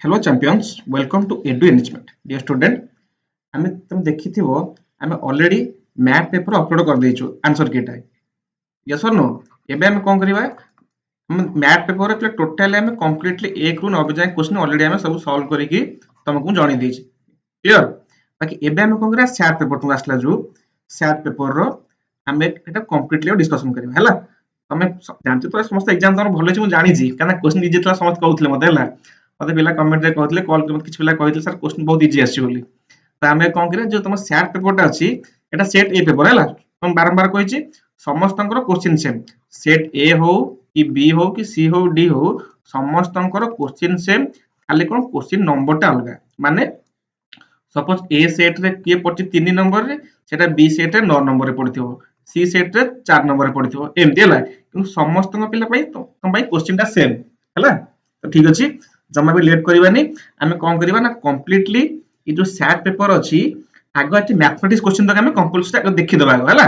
Hello champions, welcome to Edu Enrichment. Dear student, ଆମେ ତମେ ଦେଖିଥିବ ଆମେ ଅଲରେଡି ମ୍ୟାଥ୍ ପେପର ଅପଲୋଡ କରିଦେଇଛୁ ଆନ୍ସର କିଟା yes or no। ଏବେ ଆମେ କ'ଣ କରିବା ଆମେ ମ୍ୟାଥ୍ ପେପର ପୁରା ଟୋଟାଲି ଆମେ କମ୍ପ୍ଲିଟଲି 1 ରୁ 9 ଯାଏଁ କ୍ୱେଶ୍ଚନ ଅଲରେଡି ଆମେ ସବୁ ସଲ୍ଭ କରିକି ତମକୁ ଜଣେଇ ଦେଇଛି କ୍ଲିୟର। ବାକି ଏବେ ଆମେ କ'ଣ କରିବା ସ୍ୟାଟ୍ ପେପର ତୁମ ଆସିଲା ଯୋଉ ସ୍ୟାଟ୍ ପେପରର ଆମେ এটা କମ୍ପ୍ଲିଟଲି ଡିସ୍କସନ କରିବା ହେଲା। ତମେ ଜାଣିଛ ତ ସମସ୍ତ ଏକ୍ସାମ ତମର ଭଲ ହେଇଛି ମୁଁ ଜାଣିଛି କାରଣ କ୍ୱେଶ୍ଚନ ଇଜି ଥିଲା ସମସ୍ତେ କହୁଥିଲେ ମତେ ହେଲା। ମତେ ପିଲା କମେଣ୍ଟ ରେ କହିଥିଲେ କଲ୍ କରି କିଛି ପିଲା କହିଥିଲେ ସାର୍ କ୍ୱେଶ୍ଚନ ବହୁତ ଇଜି ଆସିଛି ବୋଲି। ତ ଆମେ କ'ଣ କରିବା ଯୋଉ ତମ ସ୍ୟାଟ୍ ପେପରଟା ଅଛି এটা ସେଟ୍ ଏ ପେପର ହେଲା। ମୁଁ ବାରମ୍ବାର କହିଛି ସମସ୍ତଙ୍କର କ୍ୱେଶ୍ଚନ ସେମ୍ ସେଟ୍ ଏ ହଉ କି বি ହଉ କି ସି ହଉ ଡି ହଉ ସମସ୍ତଙ୍କର କ୍ୱେଶ୍ଚନ ସେମ୍ ଖାଲି କ'ଣ କ୍ୱେଶ୍ଚନ ନମ୍ବରଟା ଅଲଗା ମାନେ ସପୋଜ ଏ ସେଟ୍ ରେ କିଏ ପଡିଛି 3 ନମ୍ବର ରେ ସେଟା বি ସେଟ୍ ରେ 9 ନମ୍ବର ରେ ପଡିଥିବ ସି ସେଟ୍ ରେ 4 ନମ୍ବର ରେ ପଡିଥିବ ଏମିତି ହେଲା। କିନ୍ତୁ ସମସ୍ତଙ୍କ ପିଲା ପାଇଁ ତମ ପାଇଁ କ୍ୱେଶ୍ଚନଟା ସେମ୍ ହେଲା। ତ ଠିକ ଅଛି ଜମା ବି ଲେଟ୍ କରିବାନି ଆମେ କ'ଣ କରିବା ନା କମ୍ପ୍ଲିଟଲି ଏ ଯୋଉ ସ୍ୟାଟ୍ ପେପର ଅଛି ଆଗ ଏଠି ମ୍ୟାଥମେଟିକ୍ସ क्वेश्चन ତକ ଆମେ କମ୍ପଲସରି ଆଗ ଦେଖିଦବା ହେଲା।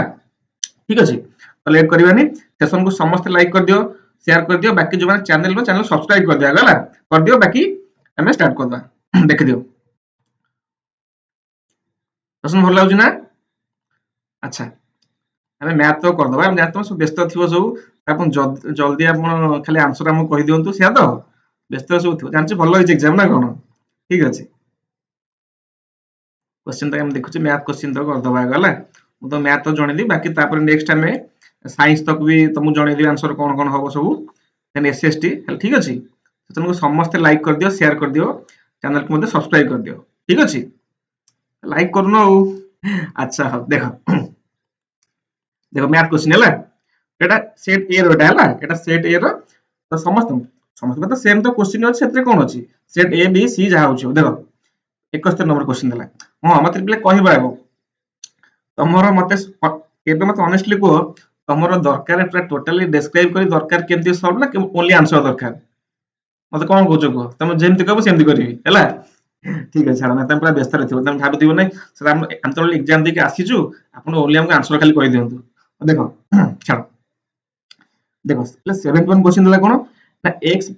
ठीक अच्छे तो लेट करवानी सेशन को समस्त लाइक कर दियो शेयर कर दियो बाकी जो चैनल सब्सक्राइब कर दिया गला कर दियो बाकी हमें स्टार्ट करवा देख दियो सेशन भल लागु ना। अच्छा हमें मैथ तो कर दबा हम जानते सब व्यस्त थिबो सब अपन जल्दी अपन खाली आंसर हम कहि दियंतु सेया तो व्यस्त सब थिबो जानछि भल होइछ एग्जाम ना कोन ठीक अछि। क्वेश्चन तक हम देखुचे मैथ क्वेश्चन तो कर दबा गला मु तो मैथ तो जणे दी बाकी तापर नेक्स्ट हमें साइंस तक भी तुमको जणे दी आंसर कोन कोन होबो सब देन एसएसटी ठीक अछि। तो तुमको समस्त लाइक कर दियो शेयर कर दियो चैनल को मते सब्सक्राइब कर दियो ठीक अछि लाइक करनो। अच्छा हो देखो देखो मैथ क्वेश्चन है एटा सेट ए रोटा है एटा सेट ए रो तो समस्त समस्त तो सेम तो क्वेश्चन अछि सेतरे कोन अछि सेट ए बी सी जा होछि देखो 71 नंबर क्वेश्चन देला हां मते पिले कहिबा एगो तमरो मते एबे मते ऑनेस्टली को तमरो दरकार पूरा टोटली डिस्क्राइब करी दरकार केमती सॉल्व ना ओनली आंसर दरकार मते कोन कहजो को तुम जेमती कहबो सेमती करबी हैला ठीक है छाड़ ना तुम पूरा व्यस्त रहथिबो तुम भाबुथिबो नै सर हम अंतरल एग्जाम देके आसीजु आपण ओनली हमको आंसर खाली कहि दियंतु देखो छाड़ देखो 71 क्वेश्चन देला कोन ना x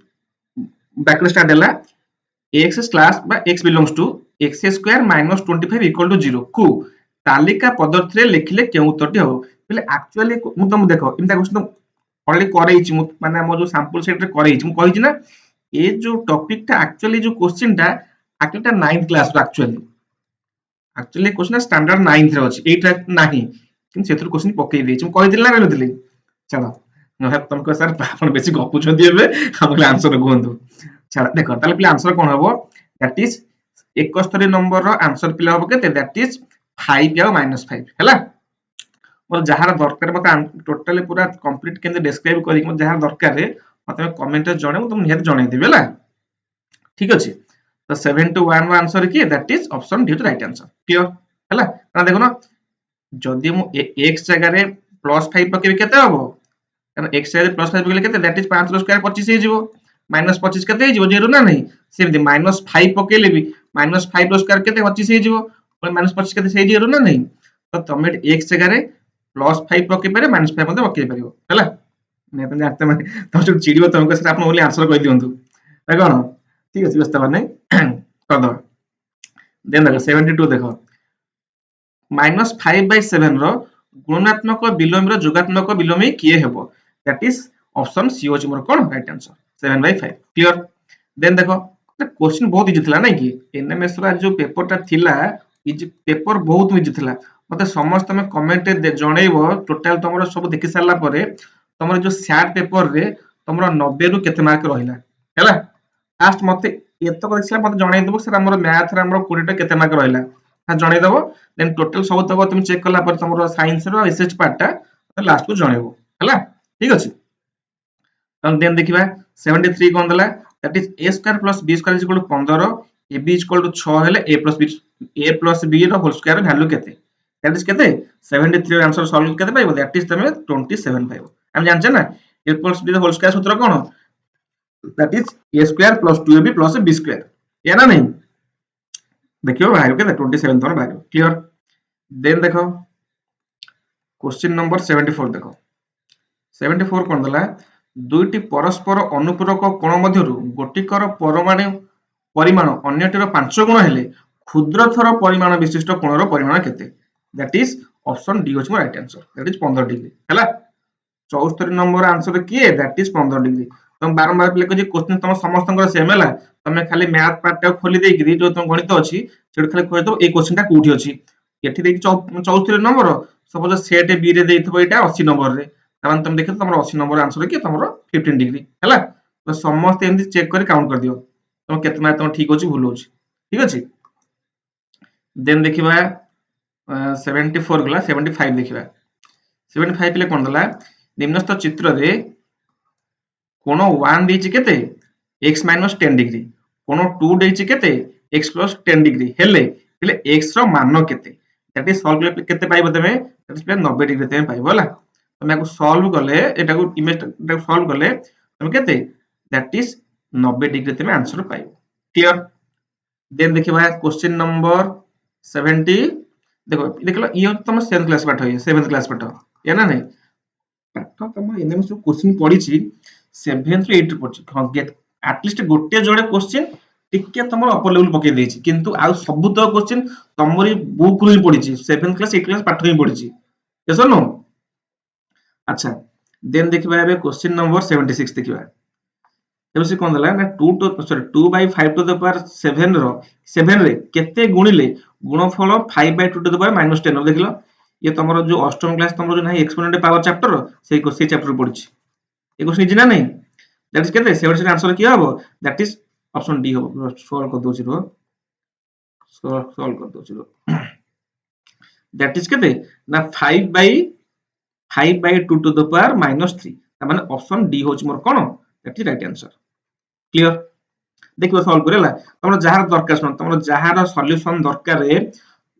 बैक स्टार्ट देला x स्लैश बा x belongs to x square minus 25 equal to 0 को तालिका पदार्थ रे लिखले के उत्तरटी हो बोले एक्चुअली मु तुम देखो इनता क्वेश्चन ऑलरेडी करैछि मु माने हम जो सैंपल सेट रे करैछि मु कहिछि ना ए जो टॉपिक टा एक्चुअली जो क्वेश्चन टा एक्चुअली टा 9th क्लास रो एक्चुअली क्वेश्चन स्टैंडर्ड 9th रे अछि 8 रे नाही किन सेतर क्वेश्चन पकई देछि मु कहि दिला ना कहलुतली चलो न तुमको सर आपण बेसी गपुछंती एबे हमले आंसर कहंतु चलो देखो ताले पिला आंसर कोन हबो दैट इज 71 नंबर रो आंसर पिला हबो केते दैट इज 5 या -5 हैला। मोर जहार दरकार मते टोटली पूरा कंप्लीट केंदे डिस्क्राइब करी मो जहार दरकार रे मते कमेंट रे जणे तुम निहत जणे देबे हैला ठीक अछि। तो 71 रो आंसर की that is option D right answer clear हैला ना देखो ना जदी मु x जगह रे +5 पकेबे केते हबो कारण x जगह रे +5 पकेले केते दैट इज 5 रो स्क्वायर 25 हे जिवो -25 केते हे जिवो 0 ना नहीं सेमति -5 पकेले भी -5 रो स्क्वायर केते 25 हे जिवो -25 केते से 0 ना नहीं तो तमे x जगह रे +5 पके पारे -5 मते पके परिबो हैला नै त जानते माने तम जो चिड़ियो तमको से आपण ओनली आंसर कहि दियंतु है कोन ठीक अछि व्यस्त माने कर दो देन देखो 72 देखो -5/7 रो गुणात्मक विलोम रो जोगात्मक विलोमी किए हेबो दैट इज ऑप्शन सी होची मोर कोन राइट आंसर 7/5 क्लियर। देन देखो क्वेश्चन बहुत इजी थिला नै कि एनएमएस रा जो पेपर टा थिला इजी पेपर बहुत इजी थिला मते समस्त में कमेंट जणैबो टोटल तमरो सब देखि सारला परे तमरो जो सैट पेपर रे तमरो 90 रु केते मार्क रहिला हैला फास्ट मते एतो देखिला मते जणै देबो सर हमरो मैथ रे हमरो 20 टा केते मार्क रहिला हा जणै देबो देन टोटल सब तक तुम चेक करला पर तमरो साइंस रो एसएच पार्ट टा लास्ट को जणैबो हैला ठीक अछि। तब देन देखिबा 73 कोन देला that is a square plus b square equal to 15 ab equal to 6 हेले a+b रो होल स्क्वायर वैल्यू केते दैट इज केते 73 आंसर सॉल्व केते पाइबो दैट इज तमे 27 पाइबो हम जानछे ना a प्लस b रो होल स्क्वायर सूत्र कोन that is a square plus 2ab plus b square या ना नहीं देखियो भाइयो केते 27 तोर भाइयो क्लियर। देन देखो क्वेश्चन नंबर 74 देखो 74 कोन देला दुईटी परस्पर अनुपूरक कोण मध्यरु गोटिकर परमाणु परिमाण अन्यटीर 5 गुण हेले क्षुद्रतर परिमाण विशिष्ट कोणर परिमाण केते दैट इज ऑप्शन डी होची right answer that is 15 degree हैला 74 नंबर आंसर किए दैट इज 15 डिग्री तुम बारंबार प्ले कर क्वेश्चन तुम समस्त सेम है तुम खाली मैथ पार्ट टा खोली देकरी जो तुम गणित अच्छी से खाली कह दो ए क्वेश्चन टा कोठी अछि एठी देखि 74 नंबर सपोज सेट बी रे देइथबो एटा 80 नंबर रे तमान तुम देखो तुम 80 नंबर आंसर कि तुम 15 डिग्री हैला तो समस्त एमती चेक कर काउंट कर दियो तुम केतना तुम ठीक अछि भूल अछि ठीक अछि देन देखिबा 74 गला 75 देखिबा 75 ले कोन दला निम्नस्थ चित्र रे कोण 1 देछि केते x - 10 डिग्री कोण 2 देछि केते x + 10 डिग्री हेले x रो मान केते दैट इज सॉल्व केते पाइबो तमे दैट इज 90 डिग्री तमे पाइबो होला तमे को सॉल्व करले एटा को इमेज टा सॉल्व करले तमे केते दैट इज 90 डिग्री तमे आंसर पाइबो क्लियर देन देखिबा क्वेश्चन नंबर 70 देखलो ये तुम 7th क्लास पाठ है 7th क्लास पाठ या ना नहीं पाठ तुम एने जो क्वेश्चन पड़ी 7th 8th पड़ी हां गेट एटलीस्ट गोटे जोड़े क्वेश्चन टिके तुम अपर लेवल पके देछि किंतु आ सब तो क्वेश्चन तुमरी बुक रु ही पड़ी 7th क्लास 8th क्लास पाठ ही पड़ी यस और नो अच्छा देन देखिबा एबे क्वेश्चन नंबर 76 देखिबा एबे से कोन दला ना 2/5 टू द पावर 7 रो 7 रे केते गुणिले गुणफल 5/2 टू द पावर -10 देखिलो ये तुमरो जो अष्टम क्लास तुमरो जो नाही एक्सपोनेंट पावर चैप्टर से चैप्टर पड़ी ये क्वेश्चन इजी ना नहीं दैट इज केते 76 आंसर किया हबो दैट इज ऑप्शन डी हबो सॉल्व कर दोछि रो सॉल्व कर दोछि रो दैट इज केते ना 5/2 टू द पावर -3 त माने ऑप्शन डी होछि मोर कोन that is right answer clear देखिबो सॉल्व करेला तमरो जहार दरकार सुन तमरो जहार सॉल्यूशन दरकार रे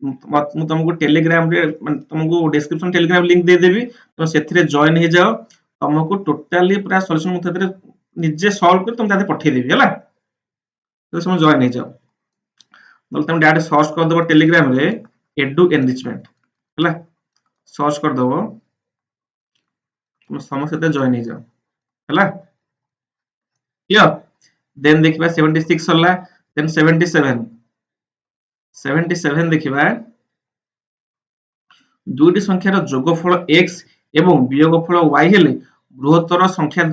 मु तुमको टेलीग्राम रे तुमको डिस्क्रिप्शन टेलीग्राम लिंक दे देबी तुम सेथिरे जॉइन हे जाओ तुमको टोटली पूरा सॉल्यूशन मु थेरे निजे सॉल्व कर तुम ताते पठे देबी हैला तो तुम जॉइन हे जाओ बोल तुम डायरेक्ट सर्च कर दबो टेलीग्राम रे एडु एनरिचमेंट हैला सर्च कर दबो तुम समस्त ते जॉइन हे जाओ हैला क्लियर देन देखिबा 76 हला देन 77 देखिबा दुईटी संख्यार जोगफल x एवं वियोगफल y हेले बृहत्तर संख्यार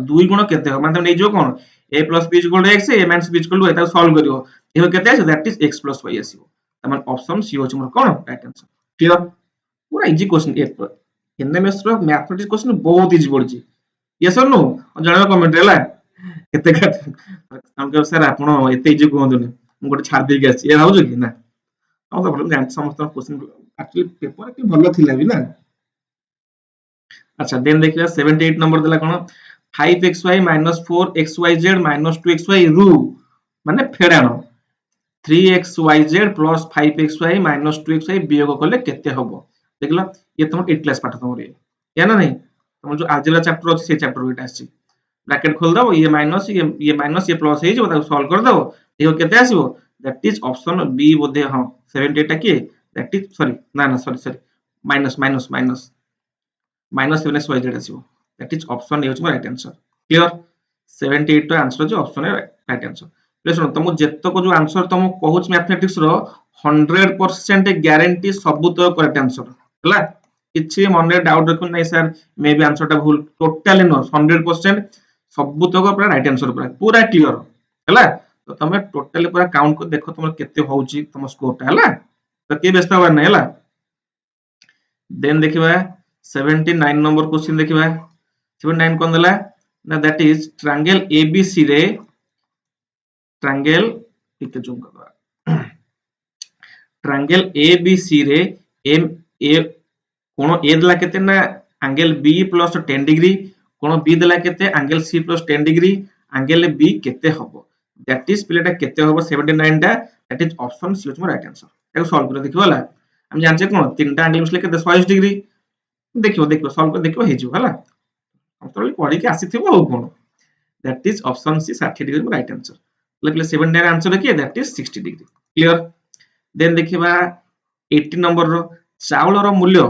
दुई गुण केते हो माने नै जो कोन a + b = x a - b = y ता सॉल्व करियो एहो केते आसे दैट इज x + y आसीबो त माने ऑप्शन सी होछ मोर कोन राइट आंसर क्लियर पूरा इजी क्वेश्चन एनएमएस रो मैथमेटिक्स क्वेश्चन बहुत इजी पड़ची यस और नो जणा कमेंट हैला केते हम सर आपण एते इजी कहंतुनी मु गोटे छाड़ दे के आसी ए भाउजो कि ना हम तो प्रॉब्लम जान समस्त क्वेश्चन एक्चुअली पेपर के भलो थिला भी ना अच्छा देन देखिबा 78 नंबर देला कोन 5xy - 4xyz - 2xy रु माने फेडानो 3xyz + 5xy - 2xy वियोग करले केते हबो देखलो ये तुम 8 क्लास पाठ तुम रे या ना नहीं तुम जो आजिला चैप्टर अछि से चैप्टर एटा आछि ब्रैकेट खोल दो ये माइनस ये प्लस हे जो सॉल्व कर दो ये केते आसीबो दैट इज ऑप्शन बी बोधे हां 78 टा के दैट इज सॉरी ना ना sorry minus minus minus -7xyz आसीबो दैट इज ऑप्शन ए होछ राइट आंसर क्लियर 78 टा आंसर जो ऑप्शन है राइट आंसर प्लीज तुम जेतो को जो आंसर तुम कहूछ मैथमेटिक्स रो 100% गारंटी सब तो करेक्ट आंसर हला किछि मन डाउट रखु नै सर मे बी आंसर टा भूल टोटली नो 100% सब तो पूरा राइट आंसर पूरा क्लियर हैला तो तमे टोटली पूरा काउंट को देखो तुम केते होउची तुम स्कोर टा हैला तो के व्यस्त होबा नै हैला देन देखिबा 79 नंबर क्वेश्चन देखिबा 79 कोन देला ना दैट इज ट्रायंगल एबीसी रे ट्रायंगल ठीक जूम कर ट्रायंगल एबीसी रे एम ए कोण ए देला केते ना एंगल बी + 10 डिग्री कोण बी देला केते angle C + 10 degree angle B केते हबो दैट इज प्लेटा केते हबो 79 टा दैट इज ऑप्शन सी होछ राइट आंसर एको सॉल्व कर देखिबो हला हम जान छै कोन तीनटा एंगल मिसले केते 120 डिग्री देखिबो सॉल्व कर देखिबो हे जो हला हम तो पढी के आसीथिबो हो कोन that is option C 60 degree right answer लेकिन 79 आंसर के that is 60 degree clear then देखिबा 80 नंबर रो चाउल रो मूल्य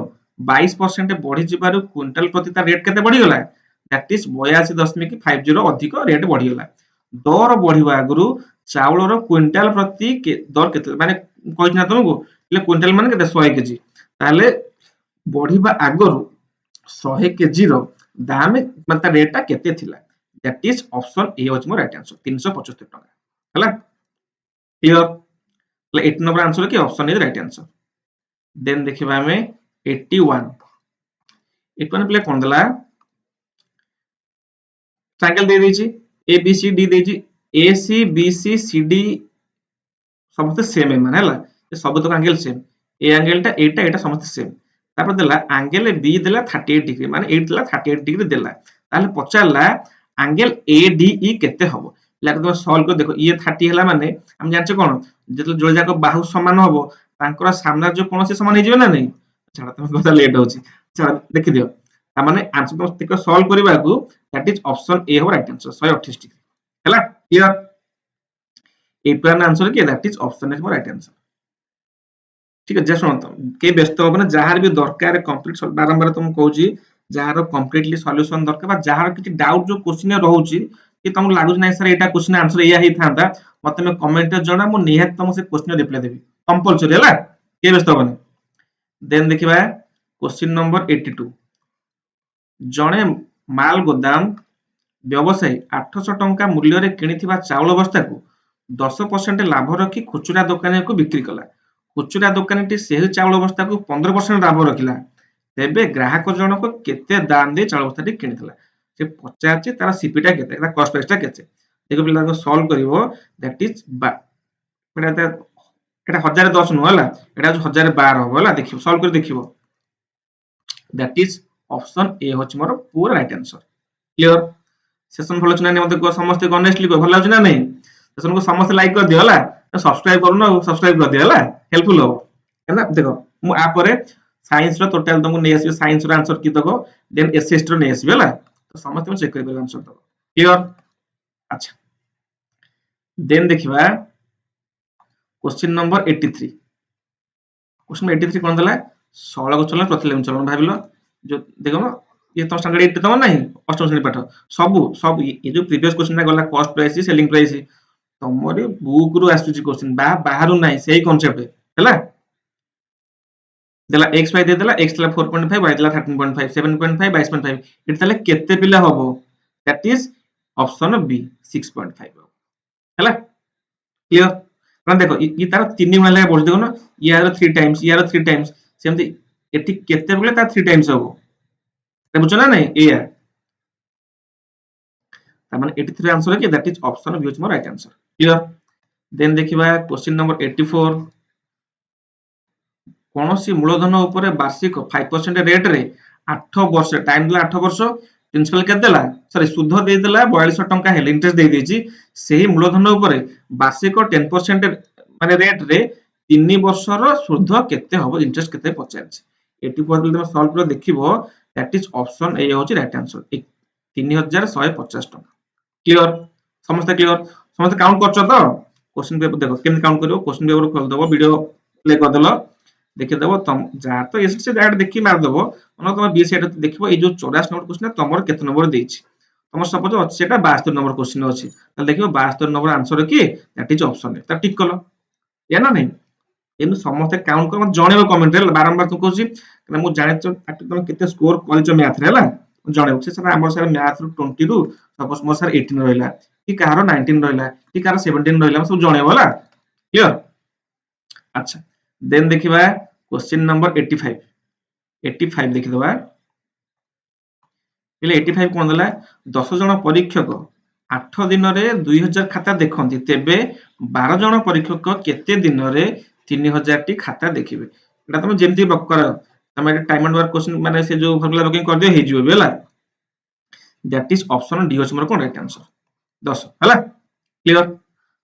22% बढ़ी जिबारु क्विंटल प्रति ता रेट केते बढ़ी गला दैट इज 82.50 अधिक रेट बढ़ी गला दर बढ़िबा आगु चाउलर क्विंटाल प्रति दर केते माने कहिना तुमको क्विंटाल माने केते 100 केजी ताले बढ़िबा आगु 100 केजी रो दाम मतलब रेट टा केते थिला दैट इज ऑप्शन ए होच मोर राइट आंसर 375 टका हला क्लियर 8 नंबर आंसर की option is right answer then देखिबा हमें 81 81 प्ले कोन दला ट्रायंगल दे देछि ए बी सी डी देछि A C B C C D समस्त सेम है माने हला सब तो एंगल सेम ए एंगल टा एटा एटा समस्त सेम तापर देला एंगल बी देला 38 डिग्री माने 8 देला 38 डिग्री देला ताले पचारला एंगल ए डी ई केते हबो लाग तो सॉल्व कर देखो ये 30 हला माने हम जानचे कोन जेतले जोल जाको बाहु समान हबो तांकर सामना जो कोन से समान हे जिवे ना नहीं छाड़ा तुम কথা लेट होची छाड़ा देखि दियो ता माने आंसर तो टिक सॉल्व करबा को दैट इज ऑप्शन ए हो राइट आंसर 128 डिग्री हला क्लियर ए प्लान आंसर के that is option is right answer ठीक है जे सुनत के व्यस्त हो ना जहार भी दरकार कंप्लीट बारंबार तुम कहूची जहार कंप्लीटली सॉल्यूशन दरकार बा जहार किछि डाउट जो क्वेश्चन रहउची कि तुमको लागु नै सर एटा क्वेश्चन आंसर एया ही थांता मते में कमेंट जणा मु निहत तुम से क्वेश्चन रिप्लाई देबी कंपलसरी हला के व्यस्त हो देन देखिबा क्वेश्चन नंबर 82 जणे माल गोदाम व्यवसायी 800 टंका मूल्य रे किनिथिबा चाउल अवस्था को 10% लाभ रखी खुचुरा दुकानी को बिक्री कला खुचुरा दुकानी से चाउल अवस्था को 15% लाभ रखिला तेबे ग्राहक जनक केते दाम दे चाउल अवस्था किनिथिला से पचाचे तार सीपीटा केते एटा कॉस्ट प्राइसटा केते देखो पिला को सॉल्व करिवो दैट इज एटा एटा 1010 नु हला एटा 1012 हो हला देखियो सॉल्व कर देखियो दैट इज ऑप्शन ए होच मोर पूरा राइट आंसर क्लियर सेशन भलो चना ने मते समस्त ऑनेस्टली को भलो चना नहीं सेशन को समस्त लाइक कर दियो हला सब्सक्राइब करनो सब्सक्राइब कर दियो हला हेल्पफुल हो है ना देखो मु आ परे साइंस रो टोटल तुमको नै आसी साइंस रो आंसर की दको देन एसएस रो नै आसी हला तो समस्त में चेक कर आंसर दको क्लियर अच्छा देन देखिबा क्वेश्चन नंबर 83 क्वेश्चन 83 कोन दला सळक चलन प्रतिलोम चलन भाबिलो जो देखो ये तो स्टैंडर्ड 8 तम नहीं अष्टम श्रेणी पाठ सब ये जो प्रीवियस क्वेश्चन गला कॉस्ट प्राइस सेलिंग प्राइस तमरे बुक रु आसुची क्वेश्चन बाहरु नहीं सही कांसेप्ट हैला देला x y दे देला x ला 4.5 y ला 13.5 7.5 22.5 इट तले केते पिला होबो दैट इज ऑप्शन बी 6.5 हैला क्लियर कारण देखो ई तार 3 माने बोल देखो ना यार 3 टाइम्स यार 3 टाइम्स सेमती एठी केते बोले ता 3 टाइम्स होबो ते बुझो ना नहीं ए ता माने 83 आंसर है कि that is option B is मोर राइट आंसर क्लियर देन देखिबा क्वेश्चन नंबर 84 कोनोसी मूलधन ऊपर वार्षिक 5% रेट रे 8 वर्ष टाइम दिला 8 वर्ष प्रिंसिपल के देला सॉरी सुध दे देला 4200 टंका हेल इंटरेस्ट दे देची सेही मूलधन ऊपर वार्षिक 10% माने रेट रे 3 वर्ष रो सुध केते हबो इंटरेस्ट केते पचारछि 84 बिल तुम सॉल्व कर देखिबो दैट इज ऑप्शन ए होची राइट आंसर 3150 टंका क्लियर समस्त क्लियर समस्त काउंट करछो तो क्वेश्चन पेपर देखो केम काउंट करियो क्वेश्चन पेपर खोल दबो वीडियो प्ले कर देलो देखि देबो तुम जा तो एस से डायरेक्ट देखि मार देबो मतलब तुम बी सेट देखिबो ए जो 84 नंबर क्वेश्चन तमर केते नंबर देछि तमर सपोज अछि सेटा 72 नंबर क्वेश्चन अछि त देखिबो 72 नंबर आंसर की दैट इज ऑप्शन ए त टिक कलो या ना नहीं एनु समस्त काउंट कर जणेबो कमेंट रे बारंबार तू कहूची कि मु जाने तुम केते स्कोर करिचो मैथ रे हला जणेबो से सर हमर सर मैथ रो 20 रु सपोज मोर सर 18 रहला कि कहारो 19 रहला कि कहारो 17 रहला सब जणेबो हला क्लियर अच्छा देन देखिबा क्वेश्चन नंबर 85 देखि दबा पहले 85 कोन दला 10 जन परीक्षक 8 दिन रे 2000 खाता देखंती तेबे 12 जन परीक्षक केते दिन रे 3000 टी खाता देखिबे एटा तुम जेमती बकर तुम एटा टाइम एंड वर्क क्वेश्चन माने से जो फार्मूला वर्किंग कर दियो हे जिवो बेला दैट इज ऑप्शन डी होच मोर कोन राइट आंसर 10 हला क्लियर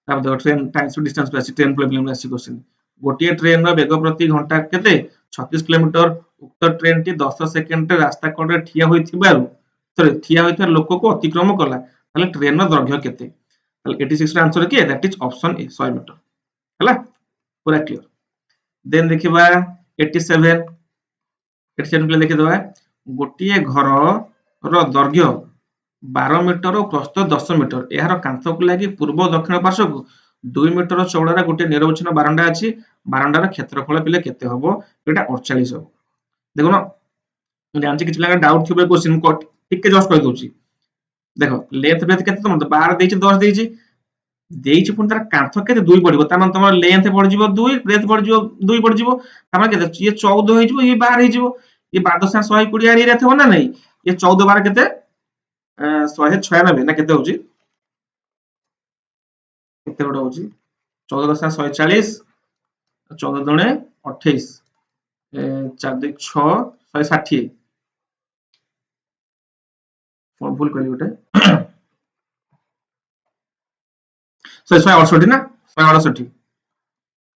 अब the train time to distance पे ट्रेन प्रॉब्लम में क्वेश्चन गोटिए ट्रेन रो वेग प्रति घंटा केते 36 किलोमीटर उक्त ट्रेन टी 10 सेकंड रे रास्ता कोड रे ठिया होइथिबारु सॉरी ठिया होइथार लोक को अतिक्रम कला ताले ट्रेन रो दैर्घ्य केते ताले 86 रो आंसर के that is option A 100 metre हला पूरा क्लियर देन देखिबा 87 पे देखि दबा गोटिए घर रो दैर्घ्य 12 ମିଟର ଓ ପ୍ରସ୍ଥ 10 ମିଟର। ଏହାର କାନ୍ଥକୁ ଲାଗି ପୂର୍ବ ଦକ୍ଷିଣ ପାର୍ଶ୍ୱକୁ 2 ମିଟର ଚଉଡ଼ାର ଗୋଟିଏ ନିରବଚ୍ଛିନ୍ନ ବାରଣ୍ଡା ଅଛି। ବାରଣ୍ଡାର କ୍ଷେତ୍ରଫଳ ପିଲେ କେତେ ହବ? ଏଟା 48 ହବ। ଦେଖୁନ ମୁଁ ଜାଣିଛି କିଛି ପିଲାଙ୍କର ଡାଉଟ୍ ଥିବ କ୍ୱେଶ୍ଚିନ୍ ଟିକେ ଜଷ୍ଟ କହିଦଉଛି। ଦେଖ ଲେନ୍ଥ ବ୍ରେଥ କେତେ ତମର 12 ଦେଇଛି 10 ଦେଇଛି ଦେଇଛି ପୁଣି ତାର କାନ୍ଥ କେତେ 2 ପଡିବ ତା ମାନେ ତମର ଲେନ୍ଥ ପଡିଯିବ 2 ବ୍ରେଥ ପଡିଯିବ 2 ପଡିଯିବ ତା ମାନେ କେତେ ଇଏ 14 ହେଇଯିବ ଇଏ 12 ହେଇଯିବ ଇଏ 12 120 ଏରିଆ ଥିବ ନା ନାହିଁ ଇଏ 14 12 କେତେ 196 ନା କେତେ ହଉଛି କେତେ ଗୋଟେ ହଉଛି 14 140 14 ଦୁणे 28 4 2 6 160 କଣ ଭୁଲ କହିଲି ଗୋଟେ 168 ନା 168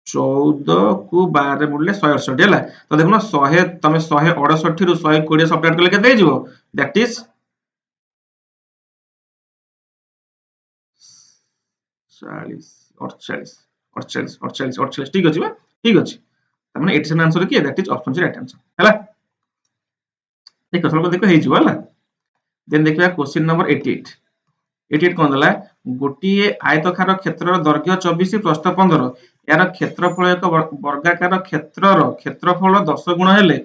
14 କୁ 12 ରେ ବୁଲିଲେ 168 ହେଲା ତ ଦେଖୁନ 100 ତମେ 168 ରୁ 120 ସବଟ୍ରାକ୍ଟ କଲେ କେତେ ହେଇଯିବ दैट इज 40 48 48 48 48 ठीक अछि बा ठीक अछि तमने 87 आंसर की that is option C right answer हैला देखो सब देखो हे जिवो हैला देन देखिबा क्वेश्चन नंबर 88 88 कोन दला गोटिए आयताकार क्षेत्रर दैर्घ्य 24 प्रस्थ 15 यार क्षेत्रफल एक वर्गाकार क्षेत्रफल 10 गुण हेले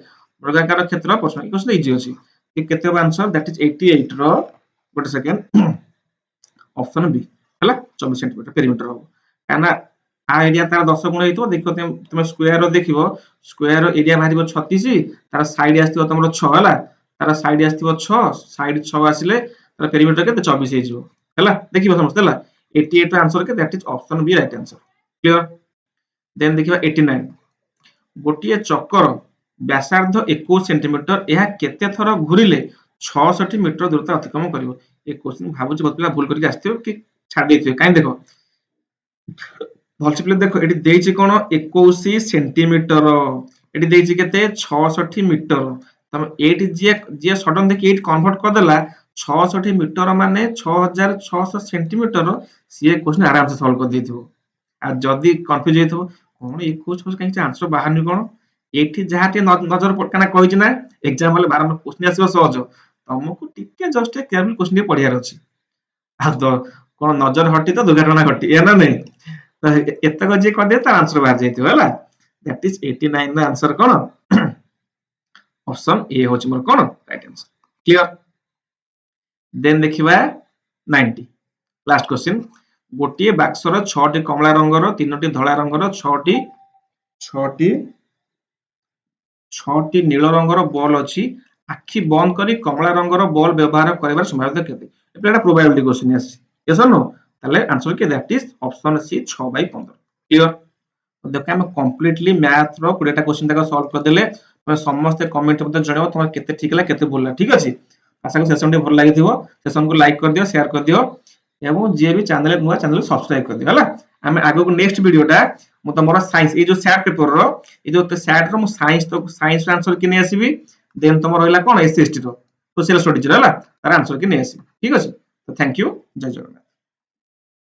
वर्गाकार क्षेत्र प्रश्न क्वेश्चन इजी अछि कि केते आंसर दैट इज 88 रो गोटे सेकंड ऑप्शन बी हैला 24 सेंटीमीटर पेरीमीटर हो काना आ एरिया तार 10 गुण हेतो देखो तुम square rho देखिबो square rho area भारिबो 36 तार साइड आस्तिबो तमरो 6 हैला तार साइड आस्तिबो 6 साइड 6 आसिले तार पेरीमीटर केते 24 हे जिवो हैला देखिबो समस्त हैला 88 रो आंसर के that is option B right answer clear then देखिबा 89 गोटिए चक्कर व्यासार्ध 21 सेंटीमीटर यह केते थर घुरिले 66 मीटर दूरता अतिक्रमण करिवो ए क्वेश्चन भाबुची बहुत पिला भूल करके आस्थियो कि छाड़ देथियो काई देखो भलसे पिले देखो एटी देइची कोन 21 सेंटीमीटर एटी देइची केते 66 मीटर तम एटी जे सडन देखि 8 कन्वर्ट कर देला 66 मीटर माने 6600 सेंटीमीटर सी क्वेश्चन आराम से सॉल्व कर देथियो आ जदी कंफ्यूज हेथो कोन 21 कहीं आंसर बाहर नि कोन एठी जहाटी नजर पटकाना कहिछ ना एग्जाम वाले बारन क्वेश्चन आसीबो सहज तुमको टिके जस्ट केयरफुल क्वेश्चन पढियार अछि आ तो कोन नजर हटी तो दुर्घटना घटी ए ना नहीं तो एतक जे कर दे त आंसर बाहर जाइथियो हैला दैट इज 89 रो आंसर कोन ऑप्शन ए होछ मोर कोन राइट आंसर क्लियर देन देखिबा 90 लास्ट क्वेश्चन गोटिए बाक्सर 6टी कमला रंगर 3टी धला रंगर 6टी नील रंगर बॉल अछि आखि बंद करी कमला रंगर बॉल व्यवहार करबार संभावना केते एटा प्रोबेबिलिटी क्वेश्चन आसी यस और नो ताले आंसर के that is option C 6/15 clear देखो हम कंप्लीटली मैथ रो 20टा क्वेश्चन तक सॉल्व कर देले तमे समस्त कमेंट मते जणाओ तमे केते ठीक हला केते भूल ठीक अछि आशा को सेशन भल लागिथिबो सेशन को लाइक कर दियो शेयर कर दियो एवं जे भी चैनल नुआ चैनल सब्सक्राइब कर दियो हला हम आगो को नेक्स्ट वीडियोटा मु तमरो साइंस ए जो सैट पेपर रो ए जो सैट रो मु साइंस रो आंसर कि नै आसीबी देन तमरो होइला कोन एसएसटी रो सोशल स्टडीज रो हला तार आंसर कि नै आसीबी ठीक अछि तो थैंक यू जय जगन्नाथ।